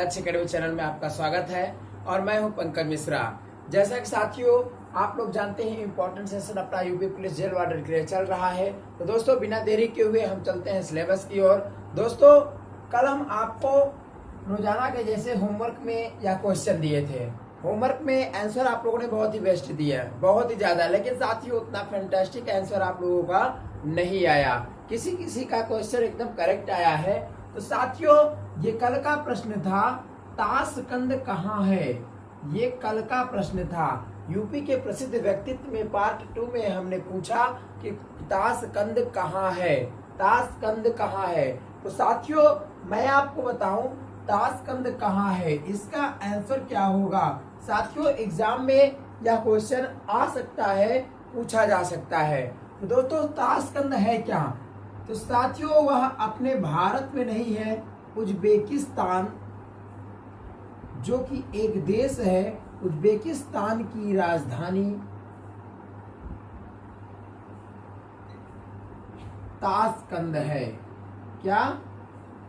Maths academy channel में आपका स्वागत है और मैं हूं पंकज मिश्रा। जैसा कि साथियों आप लोग जानते हैं इम्पोर्टेंट सेशन अपना यूपी पुलिस जेल वार्डन के लिए चल रहा है। तो दोस्तों बिना देरी के हुए हम चलते हैं सिलेबस की ओर। दोस्तों कल हम आपको रोजाना के जैसे होमवर्क में या क्वेश्चन दिए थे। होमवर्क में आंसर आप लोगों ने बहुत ही बेस्ट दिया है, बहुत ही ज्यादा, लेकिन साथियों उतना फैंटास्टिक आंसर आप लोगों का नहीं आया। किसी किसी का क्वेश्चन एकदम करेक्ट आया है। तो साथियों ये कल का प्रश्न था, ताशकंद कहाँ है। ये कल का प्रश्न था। यूपी के प्रसिद्ध व्यक्तित्व में पार्ट 2 में हमने पूछा कि ताशकंद कहाँ है, ताशकंद कहाँ है। तो साथियों मैं आपको बताऊं ताशकंद कहाँ है, इसका आंसर क्या होगा। साथियों एग्जाम में यह क्वेश्चन आ सकता है, पूछा जा सकता है। तो दोस्तों ताशकंद है क्या। तो साथियों वह अपने भारत में नहीं है, उज्बेकिस्तान जो कि एक देश है, उज्बेकिस्तान की राजधानी ताशकंद है। क्या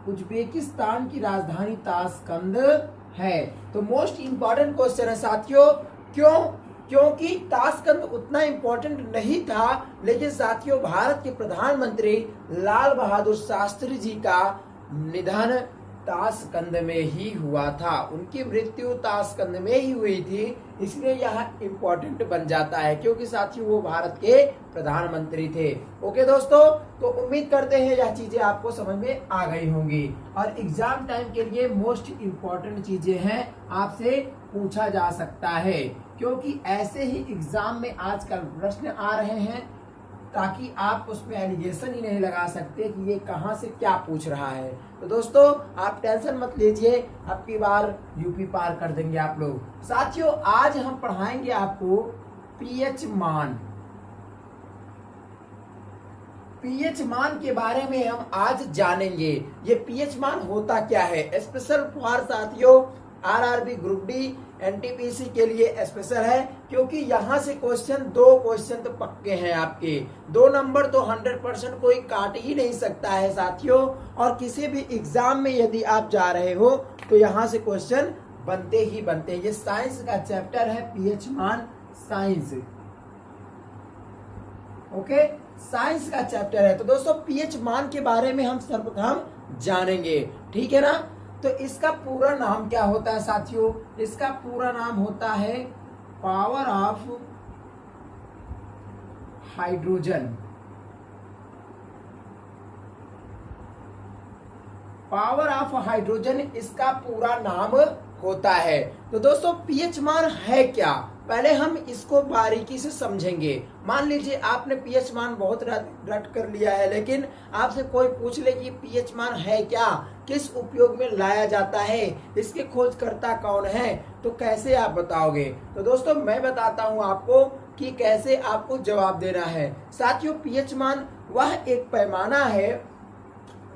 उज्बेकिस्तान की राजधानी ताशकंद है। तो मोस्ट इंपॉर्टेंट क्वेश्चन है साथियों। क्योंकि ताशकंद उतना इंपॉर्टेंट नहीं था, लेकिन साथियों भारत के प्रधानमंत्री लाल बहादुर शास्त्री जी का निधन ताशकंद में ही हुआ था। उनकी मृत्यु ताशकंद में ही हुई थी, इसलिए यह इंपॉर्टेंट बन जाता है क्योंकि साथियों वो भारत के प्रधानमंत्री थे। ओके दोस्तों, तो उम्मीद करते हैं यह चीजें आपको समझ में आ गई होंगी और एग्जाम टाइम के लिए मोस्ट इंपॉर्टेंट चीजें हैं, आपसे पूछा जा सकता है क्योंकि ऐसे ही एग्जाम में आजकल प्रश्न आ रहे हैं, ताकि आप उसमें एलिगेशन ही नहीं लगा सकते कि ये कहां से क्या पूछ रहा है। तो दोस्तों आप टेंशन मत लीजिए, अब की बार यूपी पार कर देंगे आप लोग। साथियों आज हम पढ़ाएंगे आपको पीएच मान। पीएच मान के बारे में हम आज जानेंगे। ये पीएच मान होता क्या है। स्पेशल फॉर साथियों आरआरबी ग्रुप डी एनटीपीसी के लिए स्पेशल है क्योंकि यहाँ से दो क्वेश्चन तो पक्के हैं आपके। 2 नंबर तो 100% कोई काट ही नहीं सकता है साथियों। और किसी भी एग्जाम में यदि आप जा रहे हो तो यहाँ से क्वेश्चन बनते ही बनते हैं। ये साइंस का चैप्टर है पीएच मान, साइंस। ओके, साइंस का चैप्टर है। तो दोस्तों पीएच मान के बारे में हम सर्वप्रथम जानेंगे, ठीक है ना। तो इसका पूरा नाम क्या होता है साथियों। इसका पूरा नाम होता है power of hydrogen. Power of hydrogen इसका पूरा नाम होता है। तो दोस्तों पीएच मान है क्या, पहले हम इसको बारीकी से समझेंगे। मान लीजिए आपने पीएच मान बहुत रट कर लिया है, लेकिन आपसे कोई पूछ ले कि पीएच मान है क्या, किस उपयोग में लाया जाता है, इसके खोजकर्ता कौन है, तो कैसे आप बताओगे। तो दोस्तों मैं बताता हूं आपको कि कैसे आपको जवाब देना है। साथियों पीएच मान वह एक पैमाना है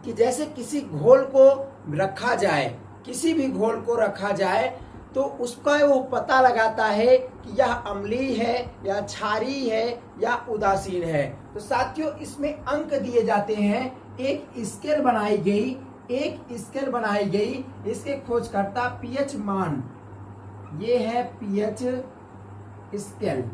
कि जैसे किसी घोल को रखा जाए, किसी भी घोल को रखा जाए तो उसका वो पता लगाता है कि यह अम्लीय है या क्षारीय है या उदासीन है। तो साथियों इसमें अंक दिए जाते हैं, एक स्केल बनाई गई, इसके खोजकर्ता पीएच मान, ये है पीएच स्केल।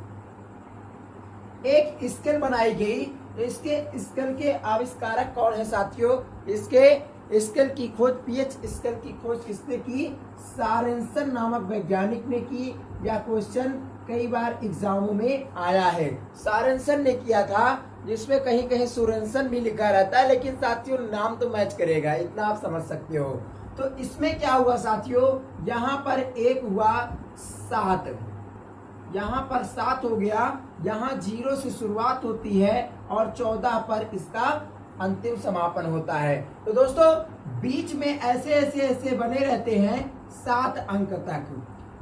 एक स्केल बनाई गई, इसके स्केल के आविष्कारक कौन है साथियों। इसके स्केल की खोज, पीएच स्केल की खोज किसने की, सोरेनसन नामक वैज्ञानिक ने की। यह क्वेश्चन कई बार एग्जामों में आया है, सोरेनसन ने किया था, जिसमें कहीं कहीं सोरेनसन भी लिखा रहता है, लेकिन साथियों नाम तो मैच करेगा, इतना आप समझ सकते हो। तो इसमें क्या हुआ साथियों, यहाँ पर 1 हुआ 7, यहाँ पर 7 हो गया, यहाँ 0 से शुरुआत होती है और 14 पर इसका अंतिम समापन होता है। तो दोस्तों बीच में ऐसे बने रहते हैं 7 अंक तक,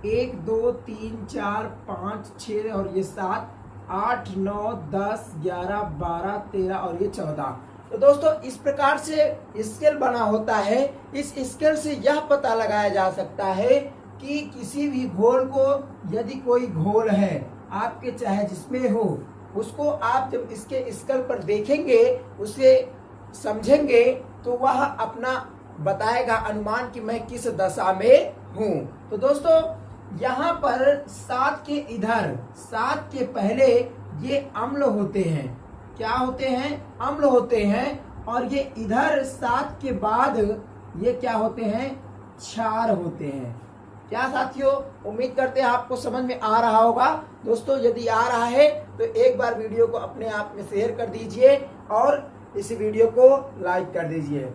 1 2 3 4 5 6 और ये 7, 8 9 10 11 12 13 और ये 14। तो दोस्तों इस प्रकार से स्केल बना होता है। इस स्केल से यह पता लगाया जा सकता है कि किसी भी घोल को, यदि कोई घोल है आपके चाहे जिसमें हो, उसको आप जब इसके स्केल पर देखेंगे, उसे समझेंगे, तो वह अपना बताएगा अनुमान कि मैं किस दशा में हूं। तो दोस्तों यहाँ पर 7 के इधर 7 के पहले ये अम्ल होते हैं। क्या होते हैं? अम्ल होते हैं। और ये इधर 7 के बाद ये क्या होते हैं? क्षार होते हैं। क्या साथियों, उम्मीद करते हैं आपको समझ में आ रहा होगा। दोस्तों यदि आ रहा है तो एक बार वीडियो को अपने आप में शेयर कर दीजिए और इस वीडियो को लाइक कर दीजिए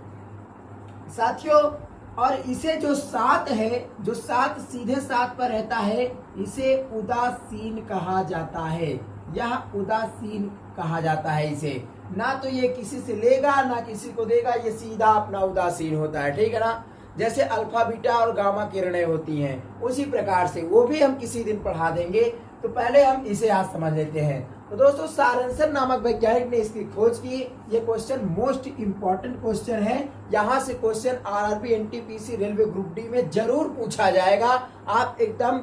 साथियों। और इसे जो 7 है, जो 7 सीधे 7 पर रहता है, इसे उदासीन कहा जाता है। यह उदासीन कहा जाता है इसे। ना तो ये किसी से लेगा ना किसी को देगा, ये सीधा अपना उदासीन होता है। ठीक है ना? जैसे अल्फा बीटा और गामा किरणें होती हैं, उसी प्रकार से वो भी हम किसी दिन पढ़ा देंगे। तो पहले हम इसे आज समझ लेते हैं। तो दोस्तों सारंसन नामक वैज्ञानिक ने इसकी खोज की। ये क्वेश्चन मोस्ट इम्पोर्टेंट क्वेश्चन है। यहाँ से question RRB, NTPC, railway group D में जरूर पूछा जाएगा। आप एकदम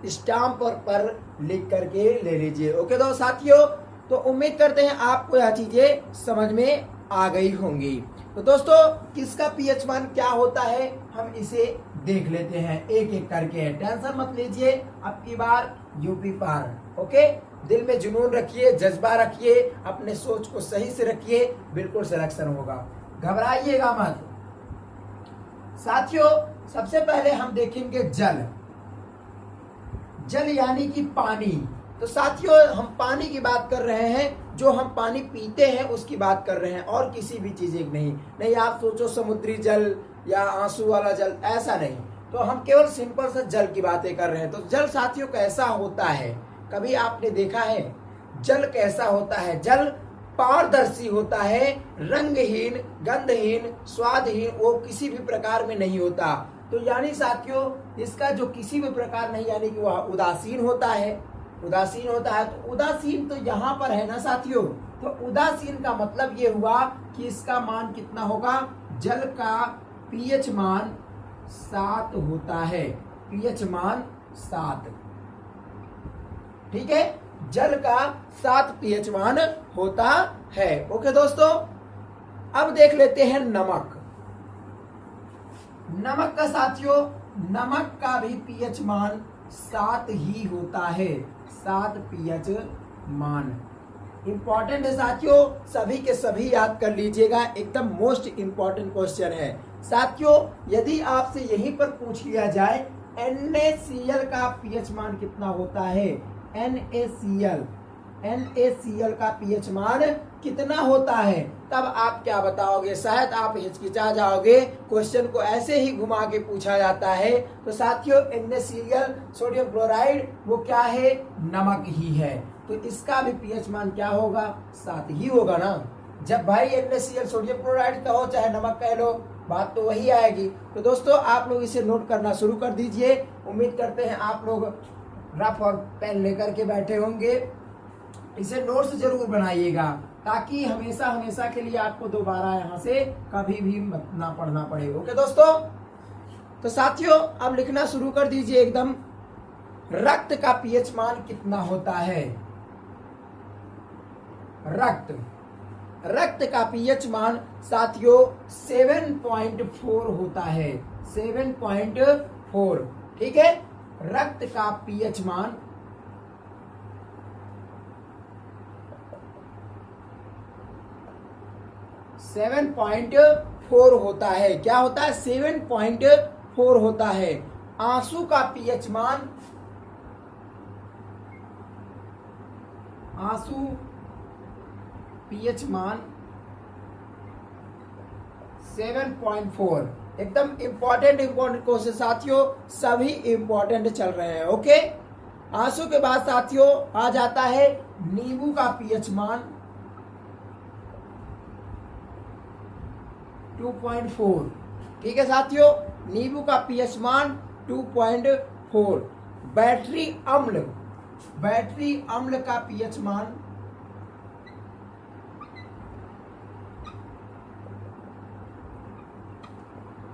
स्टाम्प पर लिख करके ले लीजिए। ओके दो साथियों, तो उम्मीद करते हैं आपको यह चीजें समझ में आ गई होंगी। तो दोस्तों किसका पीएच मान क्या होता है हम इसे देख लेते हैं एक एक करके। टेंशन मत लीजिए, अब की बार यूपी पार। ओके, दिल में जुनून रखिए, जज्बा रखिए, अपने सोच को सही से रखिए, बिल्कुल सिलेक्शन होगा, घबराइएगा मत। साथियों सबसे पहले हम देखेंगे जल। जल यानी कि पानी। तो साथियों हम पानी की बात कर रहे हैं, जो हम पानी पीते हैं उसकी बात कर रहे हैं, और किसी भी चीज की नहीं। आप सोचो समुद्री जल या आंसू वाला जल, ऐसा नहीं। तो हम केवल सिंपल सा जल की बातें कर रहे हैं। तो जल साथियों कैसा होता है, कभी आपने देखा है जल कैसा होता है? जल पारदर्शी होता है, रंगहीन, गंधहीन, स्वादहीन, वो किसी भी प्रकार में नहीं होता। तो यानी साथियों इसका जो किसी भी प्रकार नहीं, यानी कि वह उदासीन होता है। उदासीन होता है तो उदासीन तो यहाँ पर है ना साथियों। तो उदासीन का मतलब ये हुआ कि इसका मान कितना होगा? जल का पीएच मान 7 होता है। पीएच मान 7, ठीक है, जल का 7 पीएच मान होता है। ओके दोस्तों, अब देख लेते हैं नमक। नमक का साथियों, नमक का भी पीएच मान 7 ही होता है। 7 पीएच मान इंपॉर्टेंट है साथियों, सभी के सभी याद कर लीजिएगा, एकदम मोस्ट इंपॉर्टेंट क्वेश्चन है साथियों। यदि आपसे यहीं पर पूछ लिया जाए NaCl का पीएच मान कितना होता है, NaCl का पीएच मान कितना होता है, तब आप क्या बताओगे? शायद आप हिचकिचा जाओगे, क्वेश्चन को ऐसे ही घुमा के पूछा जाता है। तो साथियों NaCl सोडियम क्लोराइड वो क्या है? नमक ही है। तो इसका भी पीएच मान क्या होगा? 7 ही होगा ना। जब भाई NaCl सोडियम क्लोराइड कहो चाहे नमक कह लो, बात तो वही आएगी। तो दोस्तों आप लोग इसे नोट करना शुरू कर दीजिए। उम्मीद करते हैं आप लोग रफ और पेन लेकर के बैठे होंगे। इसे नोट्स जरूर बनाइएगा ताकि हमेशा हमेशा के लिए आपको दोबारा यहाँ से कभी भी मत ना पढ़ना पड़े। ओके दोस्तों, तो साथियों अब लिखना शुरू कर दीजिए एकदम। रक्त का पीएच मान कितना होता है? रक्त का पीएच मान साथियों 7.4 होता है। 7.4, ठीक है। रक्त का पीएच मान 7.4 होता है। क्या होता है? 7.4 होता है। आंसू का पीएच मान, आंसू पीएच मान 7.4। एकदम इंपॉर्टेंट क्वेश्चन साथियों, सभी इंपॉर्टेंट चल रहे हैं। ओके, आंसू के बाद साथियों आ जाता है नींबू का पीएच मान 2.4। ठीक है साथियों, नींबू का पीएच मान 2.4। बैटरी अम्ल का पीएच मान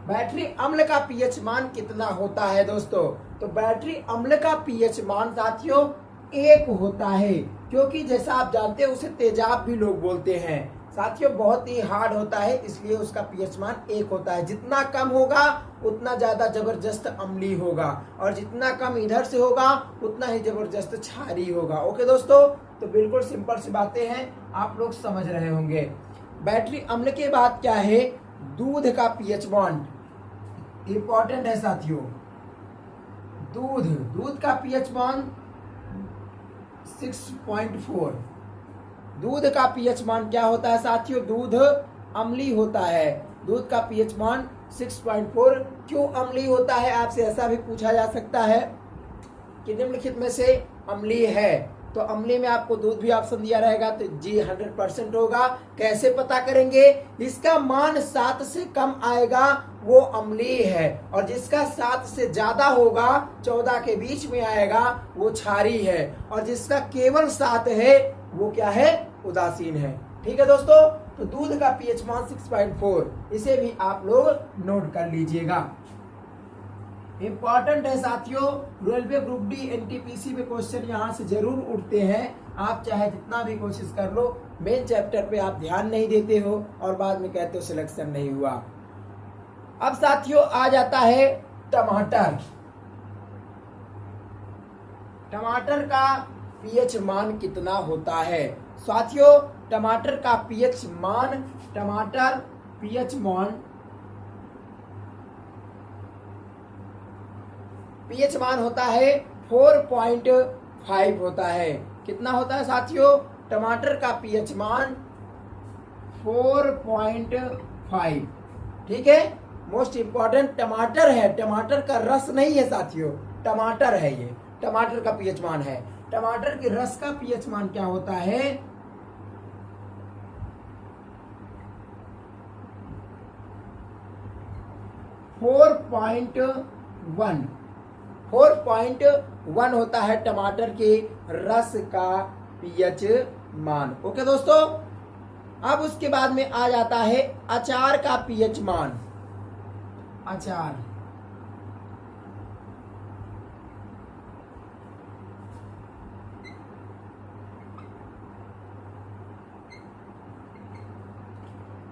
बैटरी अम्ल का पीएच मान कितना होता है दोस्तों? तो बैटरी अम्ल का पीएच मान साथियों 1 होता है, क्योंकि जैसा आप जानते हैं उसे तेजाब भी लोग बोलते हैं। साथियों बहुत ही हार्ड होता है, इसलिए उसका पीएच मान 1 होता है। जितना कम होगा उतना ज्यादा जबरदस्त अम्लीय होगा, और जितना कम इधर से होगा उतना ही जबरदस्त क्षारीय होगा। ओके दोस्तों, तो बिल्कुल सिंपल सी बातें हैं, आप लोग समझ रहे होंगे। बैटरी अम्ल के बाद क्या है, दूध का पीएच बॉन्ड इंपॉर्टेंट है साथियों। दूध का पीएच बॉन्ड 6.4। दूध का पीएच मान क्या होता है साथियों, दूध अम्लीय होता है। दूध का पीएच मान 6.4 क्यों अम्लीय होता है, आपसे ऐसा भी पूछा जा सकता है कि निम्नलिखित में से अम्लीय है, तो अम्लीय में आपको दूध भी ऑप्शन दिया रहेगा, तो जी 100% होगा। कैसे पता करेंगे, इसका मान 7 से कम आएगा वो अम्लीय है, और जिसका 7 से ज्यादा होगा 14 के बीच में आएगा वो क्षारीय है, और जिसका केवल 7 है वो क्या है, उदासीन है। ठीक है दोस्तों, तो दूध का पीएच मान 6.4, इसे भी आप लोग नोट कर लीजिएगा। इंपॉर्टेंट है साथियों, रेलवे ग्रुप डी एनटीपीसी में क्वेश्चन यहाँ से जरूर उठते हैं। आप चाहे जितना भी कोशिश कर लो, मेन चैप्टर पे आप ध्यान नहीं देते हो और बाद में कहते हो सिलेक्शन नहीं हुआ। अब साथियों आ जाता है टमाटर। टमाटर का पीएच मान कितना होता है साथियों, टमाटर का पीएच मान, टमाटर पीएच मान होता है 4.5 होता है। कितना होता है साथियों, टमाटर का पीएच मान 4.5। ठीक है, मोस्ट इंपॉर्टेंट टमाटर है, टमाटर का रस नहीं है साथियों, टमाटर है ये, टमाटर का पीएच मान है। टमाटर के रस का पीएच मान क्या होता है, 4.1 होता है टमाटर के रस का पीएच मान। ओके दोस्तों, अब उसके बाद में आ जाता है अचार का पीएच मान। अचार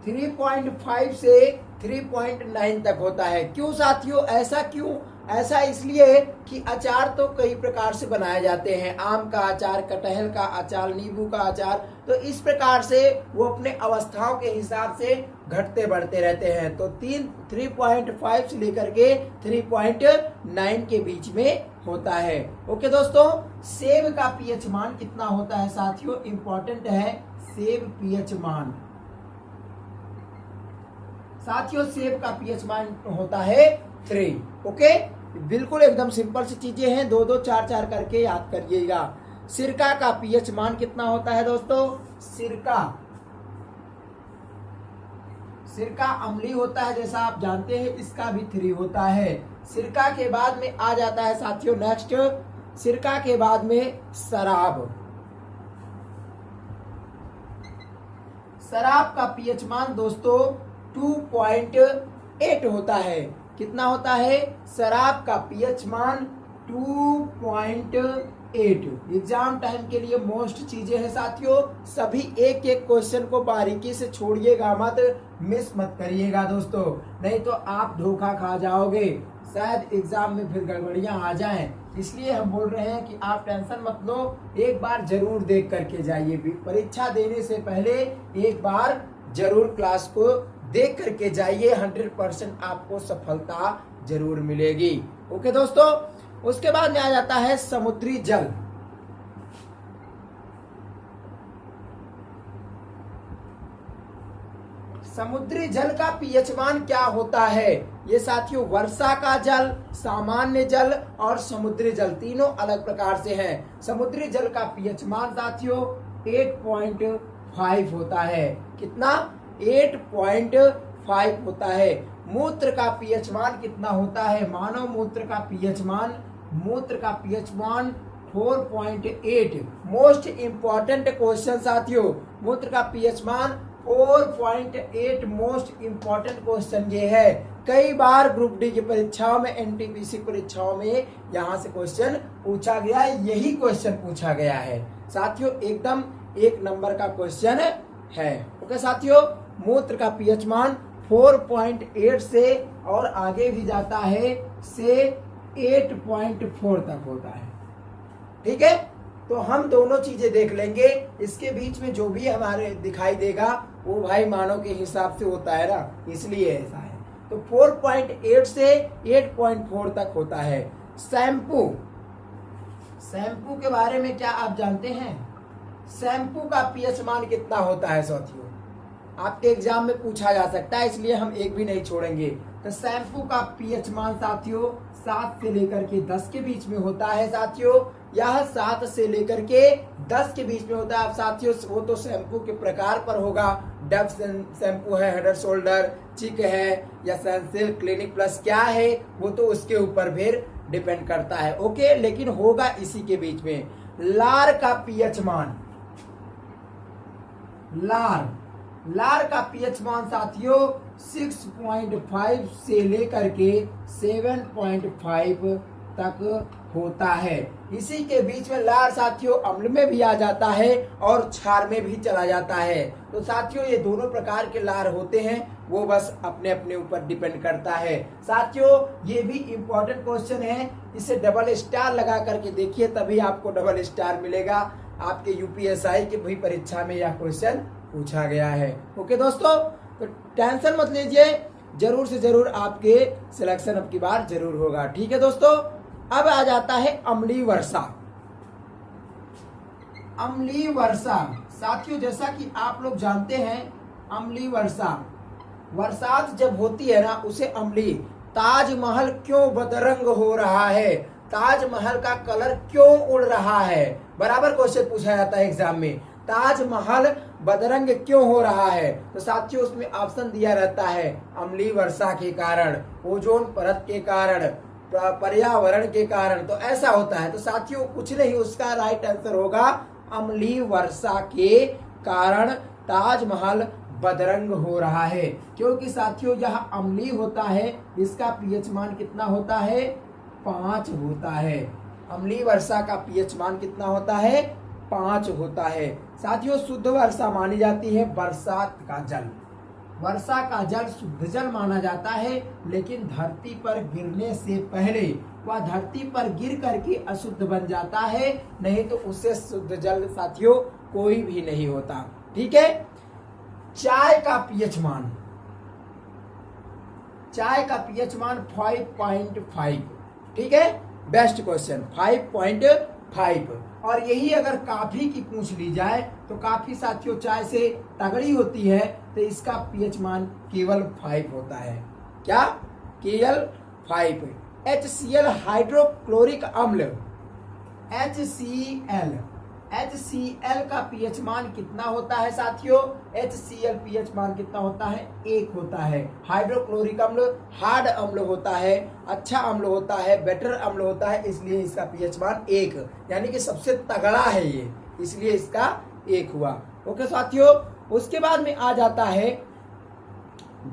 3.5 से 3.9 तक होता है। क्यों साथियों, ऐसा क्यों, ऐसा इसलिए कि अचार तो कई प्रकार से बनाए जाते हैं, आम का अचार, कटहल का अचार, नींबू का अचार, तो इस प्रकार से वो अपने अवस्थाओं के हिसाब से घटते बढ़ते रहते हैं। तो 3.5 से लेकर के 3.9 के बीच में होता है। ओके दोस्तों, सेब का पीएच मान कितना होता है साथियों, इंपॉर्टेंट है सेब पीएच मान। साथियों सेब का पीएच मान होता है 3। ओके, बिल्कुल एकदम सिंपल सी चीजें हैं, 2-2 4-4 करके याद करिएगा। सिरका का पीएच मान कितना होता है दोस्तों, सिरका अम्लीय होता है जैसा आप जानते हैं, इसका भी 3 होता है। सिरका के बाद में आ जाता है साथियों नेक्स्ट, सिरका के बाद में शराब। शराब का पीएच मान दोस्तों 2.8 होता है। कितना होता है, शराब का पीएच मान 2.8। एग्जाम टाइम के लिए मोस्ट चीजें हैं साथियों, सभी एक एक क्वेश्चन को बारीकी से छोड़िएगा मत, मिस मत करिएगा दोस्तों, नहीं तो आप धोखा खा जाओगे, शायद एग्जाम में फिर गड़बड़ियां आ जाएं। इसलिए हम बोल रहे हैं कि आप टेंशन मत लो, एक बार जरूर देख करके जाइए, परीक्षा देने से पहले एक बार जरूर क्लास को देख करके जाइए, 100% आपको सफलता जरूर मिलेगी। ओके दोस्तों, उसके बाद में आ जाता है समुद्री जल। समुद्री जल का पीएच मान क्या होता है, ये साथियों वर्षा का जल, सामान्य जल और समुद्री जल तीनों अलग प्रकार से हैं। समुद्री जल का पीएच मान साथियों 8.5 होता है। कितना, 8.5 होता है। मूत्र का पीएच मान कितना होता है, मानव मूत्र का पीएच मान, मूत्र का पीएच मान 4.8। मोस्ट इंपॉर्टेंट क्वेश्चन साथियों, मूत्र का पीएच मान 4.8 मोस्ट इंपॉर्टेंट क्वेश्चन ये है। कई बार ग्रुप डी की परीक्षाओं में, एनटीपीसी परीक्षाओं में यहाँ से क्वेश्चन पूछा गया है, यही क्वेश्चन पूछा गया है साथियों, एकदम 1 नंबर का क्वेश्चन है। ओके साथियों, मूत्र का पीएच मान 4.8 से और आगे भी जाता है से 8.4 तक होता है। ठीक है, तो हम दोनों चीजें देख लेंगे। इसके बीच में जो भी हमारे दिखाई देगा वो भाई मानों के हिसाब से होता है ना, इसलिए ऐसा है। तो 4.8 से 8.4 तक होता है। शैम्पू, शैम्पू के बारे में क्या आप जानते हैं? शैम्पू का पीएच मान कितना होता है साथियों? आपके एग्जाम में पूछा जा सकता है, इसलिए हम एक भी नहीं छोड़ेंगे। तो शैम्पू का पीएच मान साथियों 7 से लेकर के 10 के बीच में होता है साथियों। यह 7 से लेकर के 10 के बीच में होता है। अब साथियों वो तो शैम्पू के प्रकार पर होगा। डव शैम्पू है, हेड एंड शोल्डर, चिक है या सनसिल्क, क्लिनिक प्लस क्या है वो तो उसके ऊपर फिर डिपेंड करता है। ओके, लेकिन होगा इसी के बीच में। लार का पीएच मान, लार का पीएच मान साथियों 6.5 से लेकर के 7.5 तक होता है। इसी के बीच में लार साथियों अम्ल में भी आ जाता है और क्षार में भी चला जाता है। तो साथियों ये दोनों प्रकार के लार होते हैं, वो बस अपने अपने ऊपर डिपेंड करता है। साथियों ये भी इम्पोर्टेंट क्वेश्चन है, इसे डबल स्टार लगा करके देखिए, तभी आपको डबल स्टार मिलेगा। आपके यूपीएसआई की भी परीक्षा में यह क्वेश्चन पूछा गया है। ओके दोस्तों, तो टेंशन मत लीजिए, जरूर से जरूर आपके सिलेक्शन अब की बार जरूर होगा। ठीक है दोस्तों, अब आ जाता है अम्लीय वर्षा। अम्लीय वर्षा साथियों जैसा कि आप लोग जानते हैं, अम्लीय वर्षा बरसात जब होती है ना उसे अम्लीय। ताजमहल क्यों बदरंग हो रहा है? ताजमहल का कलर क्यों उड़ रहा है? बराबर क्वेश्चन पूछा जाता है एग्जाम में। ताजमहल बदरंग क्यों हो रहा है? तो साथियों उसमें ऑप्शन दिया रहता है अम्लीय वर्षा के कारण, ओजोन परत के कारण, पर्यावरण के कारण। तो ऐसा होता है। तो साथियों कुछ नहीं, उसका राइट आंसर होगा अम्लीय वर्षा के कारण ताजमहल बदरंग हो रहा है। क्योंकि साथियों यह अम्लीय होता है, इसका पीएच मान कितना होता है? 5 होता है। अम्लीय वर्षा का पीएच मान कितना होता है? 5 होता है। साथियों शुद्ध वर्षा मानी जाती है बरसात का जल। वर्षा का जल शुद्ध जल माना जाता है, लेकिन धरती पर गिरने से पहले वह धरती पर गिर करके अशुद्ध बन जाता है, नहीं तो उससे शुद्ध जल साथियों कोई भी नहीं होता। ठीक है, चाय का पीएच मान, चाय का पीएच मान 5.5। ठीक है, बेस्ट क्वेश्चन 5.5। और यही अगर कॉफी की पूछ ली जाए तो काफी साथियों चाय से तगड़ी होती है, तो इसका पीएच मान केवल 5 होता है। क्या? केवल 5। HCl हाइड्रोक्लोरिक अम्ल, HCl का पीएच मान कितना होता है साथियों? HCl पीएच मान कितना होता है? 1 होता है। हाइड्रोक्लोरिक अम्ल हार्ड अम्ल होता है, अच्छा अम्ल होता है, बेटर अम्ल होता है, इसलिए इसका पीएच मान 1, यानी कि सबसे तगड़ा है ये, इसलिए इसका 1 हुआ। ओके साथियों, उसके बाद में आ जाता है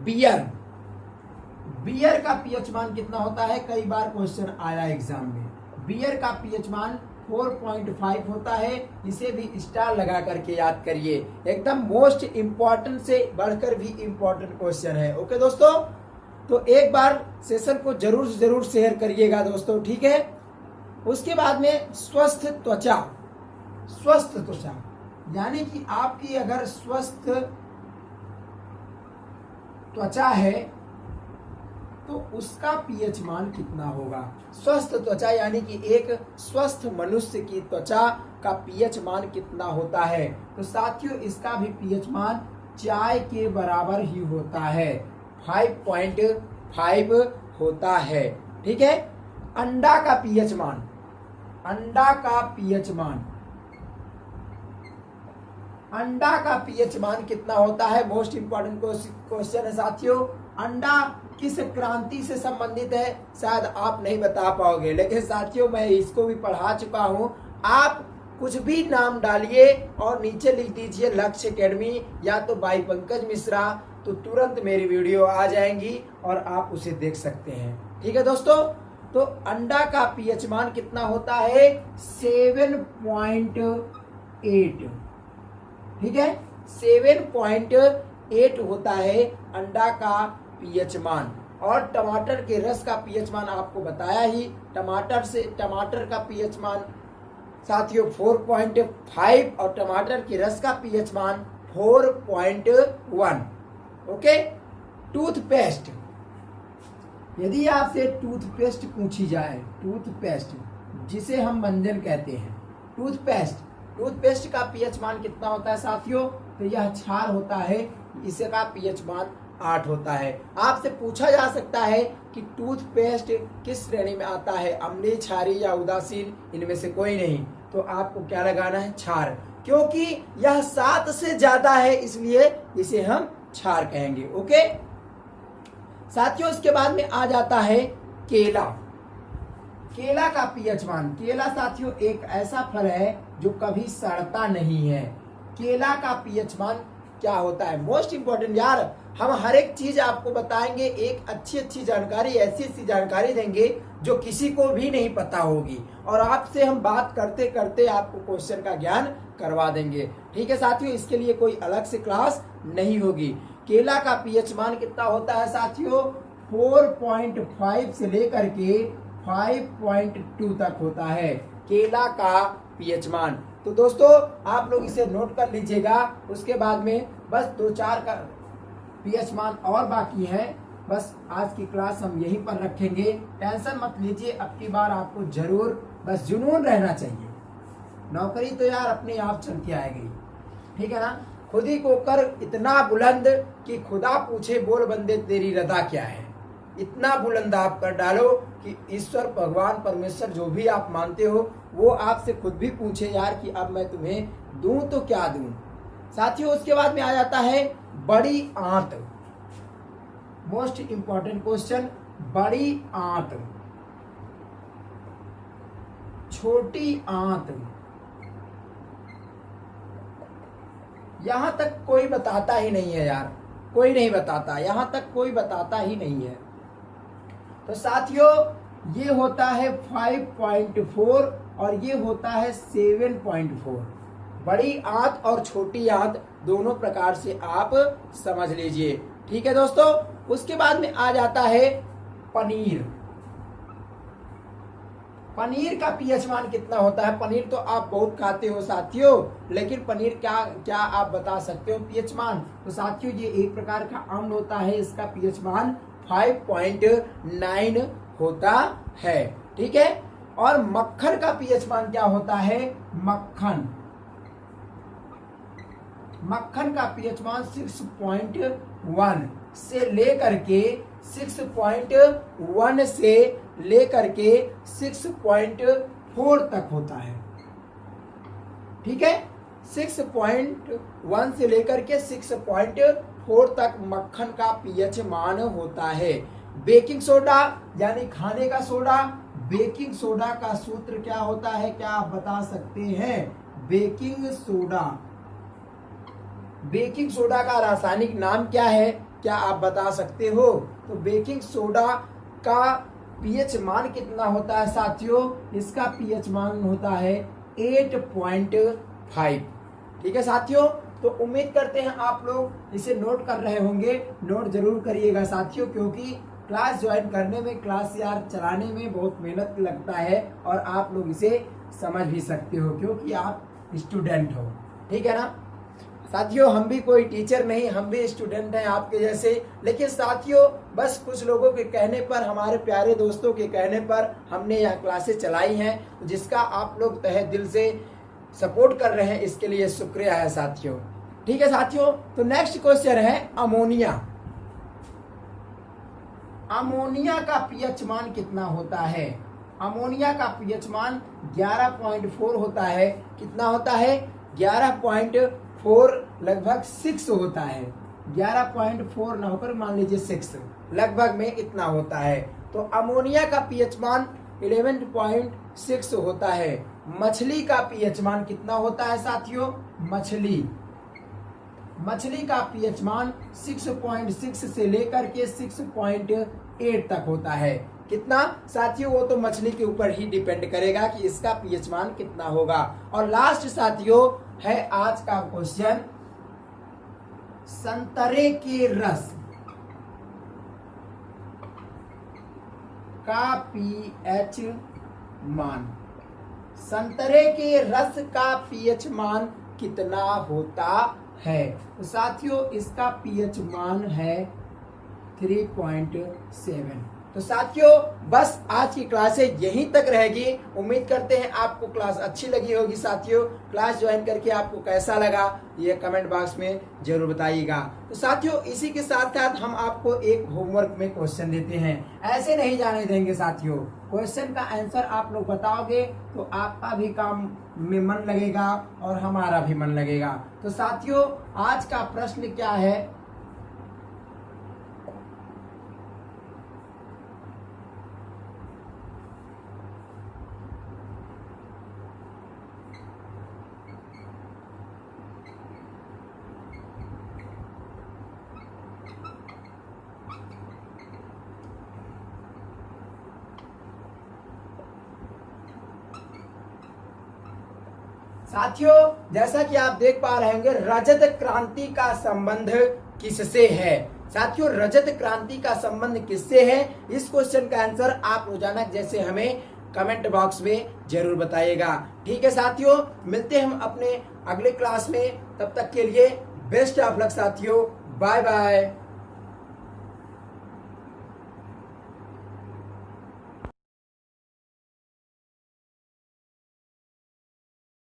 बियर। बियर का पीएच मान कितना होता है? कई बार क्वेश्चन आया एग्जाम में। बियर का पीएच मान 4.5 होता है। इसे भी स्टार लगा करके याद करिए, एकदम मोस्ट इंपॉर्टेंट से बढ़कर भी इंपॉर्टेंट क्वेश्चन है। ओके दोस्तों, तो एक बार सेशन को जरूर जरूर शेयर करिएगा दोस्तों। ठीक है, उसके बाद में स्वस्थ त्वचा। स्वस्थ त्वचा यानी कि आपकी अगर स्वस्थ त्वचा है तो उसका पीएच मान कितना होगा? स्वस्थ त्वचा यानी कि एक स्वस्थ मनुष्य की त्वचा का पीएच मान कितना होता है? तो साथियों इसका भी पीएच मान चाय के बराबर ही होता है, 5.5 होता है। ठीक है, अंडा का पीएच मान, अंडा का पीएच मान, अंडा का पीएच मान कितना होता है? मोस्ट इंपॉर्टेंट क्वेश्चन है साथियों। अंडा किस क्रांति से संबंधित है शायद आप नहीं बता पाओगे, लेकिन साथियों मैं इसको भी पढ़ा चुका हूं। आप कुछ भी नाम डालिए और नीचे लिख दीजिए लक्ष्य एकेडमी या तो बाई पंकज मिश्रा, तो तुरंत मेरी वीडियो आ जाएंगी और आप उसे देख सकते हैं। ठीक है दोस्तों, तो अंडा का पीएच मान कितना होता है? 7.8। ठीक है, 7.8 होता है अंडा का पीएच मान। और टमाटर के रस का पीएच मान आपको बताया ही, टमाटर का पीएच मान साथियों 4.5 और टमाटर के रस का पीएच मान 4.1। ओके। टूथपेस्ट, यदि आपसे टूथपेस्ट पूछी जाए, टूथपेस्ट जिसे हम मंजन कहते हैं, टूथपेस्ट का पीएच मान कितना होता है साथियों? तो यह क्षार होता है, इसका पीएच मान 8 होता है। आपसे पूछा जा सकता है कि टूथपेस्ट किस श्रेणी में आता है, अम्लीय, क्षारीय या उदासीन? इनमें से कोई नहीं। तो आपको क्या लगाना है? क्षार, क्योंकि यह 7 से ज्यादा है इसलिए इसे हम क्षार कहेंगे। ओके साथियों, इसके बाद में आ जाता है केला। केला का पीएच मान, केला साथियों एक ऐसा फल है जो कभी सड़ता नहीं है। केला का पीएच मान क्या होता है? मोस्ट इंपॉर्टेंट यार, हम हर एक चीज आपको बताएंगे, एक अच्छी जानकारी, ऐसी जानकारी देंगे जो किसी को भी नहीं पता होगी, और आपसे हम बात करते करते आपको क्वेश्चन का ज्ञान करवा देंगे। ठीक है साथियों, इसके लिए कोई अलग से क्लास नहीं होगी। केला का पीएच मान कितना होता है साथियों? 4.5 से लेकर के 5.2 तक होता है केला का पीएच मान। तो दोस्तों आप लोग इसे नोट कर लीजिएगा। उसके बाद में बस 2-4 का पीएच मान और बाकी है। बस आज की क्लास हम यहीं पर रखेंगे, टेंशन मत लीजिए। अब की बार आपको जरूर बस जुनून रहना चाहिए। नौकरी तो यार अपने आप चल के आएगी, ठीक है ना? खुद ही को कर इतना बुलंद कि खुदा पूछे बोल बंदे तेरी रदा क्या है। इतना बुलंद आप कर डालो कि ईश्वर, भगवान, परमेश्वर जो भी आप मानते हो वो आपसे खुद भी पूछे यार कि अब मैं तुम्हें दूं तो क्या दूं। साथियों उसके बाद में आ जाता है बड़ी आंत। मोस्ट इंपॉर्टेंट क्वेश्चन, बड़ी आंत, छोटी आंत, यहां तक कोई बताता ही नहीं है यार, कोई नहीं बताता, यहां तक कोई बताता ही नहीं है। तो साथियों ये होता है 5.4 और ये होता है 7.4। बड़ी आंत और छोटी आंत दोनों प्रकार से आप समझ लीजिए। ठीक है दोस्तों, उसके बाद में आ जाता है पनीर। पनीर का पीएच मान कितना होता है? पनीर तो आप बहुत खाते हो साथियों, लेकिन पनीर क्या आप बता सकते हो पीएच मान? तो साथियों ये एक प्रकार का अम्ल होता है, इसका पीएच मान 5.9 होता है। ठीक है। और मक्खन का पीएच मान क्या होता है? मक्खन का पीएच मान 6.1 से लेकर के 6.1 से लेकर के 6.4 तक होता है। ठीक है, 6.1 से लेकर के 6.4 तक मक्खन का पीएच मान होता है। बेकिंग सोडा यानी खाने का सोडा, बेकिंग सोडा का सूत्र क्या होता है? क्या आप बता सकते हैं? बेकिंग सोडा का रासायनिक नाम क्या है? क्या आप बता सकते हो? तो बेकिंग सोडा का पीएच मान कितना होता है साथियों? इसका पीएच मान होता है 8.5। ठीक है साथियों, तो उम्मीद करते हैं आप लोग इसे नोट कर रहे होंगे। नोट जरूर करिएगा साथियों, क्योंकि क्लास ज्वाइन करने में, क्लास यार चलाने में बहुत मेहनत लगता है और आप लोग इसे समझ भी सकते हो क्योंकि आप स्टूडेंट हो। ठीक है ना साथियों, हम भी कोई टीचर नहीं, हम भी स्टूडेंट हैं आपके जैसे। लेकिन साथियों बस कुछ लोगों के कहने पर, हमारे प्यारे दोस्तों के कहने पर हमने यह क्लासेस चलाई हैं, जिसका आप लोग तहे दिल से सपोर्ट कर रहे हैं, इसके लिए शुक्रिया है साथियों। ठीक है साथियों, तो नेक्स्ट क्वेश्चन है अमोनिया। अमोनिया का पीएच मान कितना होता है? अमोनिया का पीएच मान 11.4 होता है। कितना होता है? 11.4, लगभग 6 होता है। 11.4 ना होकर मान लीजिए 6, लगभग में इतना होता है। तो अमोनिया का पीएच मान 11.6 होता है। मछली का पीएच मान कितना होता है साथियों? मछली का पीएच मान 6.6 से लेकर के 6.8 तक होता है। कितना साथियों? वो तो मछली के ऊपर ही डिपेंड करेगा कि इसका पीएच मान कितना होगा। और लास्ट साथियों है आज का क्वेश्चन, संतरे के रस का पीएच मान, संतरे के रस का पीएच मान कितना होता है? तो साथियों इसका पीएच मान है 3.7। तो साथियों बस आज की क्लास यहीं तक रहेगी। उम्मीद करते हैं आपको क्लास अच्छी लगी होगी। साथियों क्लास ज्वाइन करके आपको कैसा लगा ये कमेंट बॉक्स में जरूर बताइएगा। तो साथियों इसी के साथ साथ हम आपको एक होमवर्क में क्वेश्चन देते हैं, ऐसे नहीं जाने देंगे साथियों। क्वेश्चन का आंसर आप लोग बताओगे तो आपका भी काम में मन लगेगा और हमारा भी मन लगेगा। तो साथियों आज का प्रश्न क्या है? साथियों जैसा कि आप देख पा रहे होंगे रजत क्रांति का संबंध किससे है? साथियों रजत क्रांति का संबंध किससे है? इस क्वेश्चन का आंसर आप रोजाना जैसे हमें कमेंट बॉक्स में जरूर बताइएगा। ठीक है साथियों, मिलते हैं हम अपने अगले क्लास में। तब तक के लिए बेस्ट ऑफ लक साथियों, बाय बाय।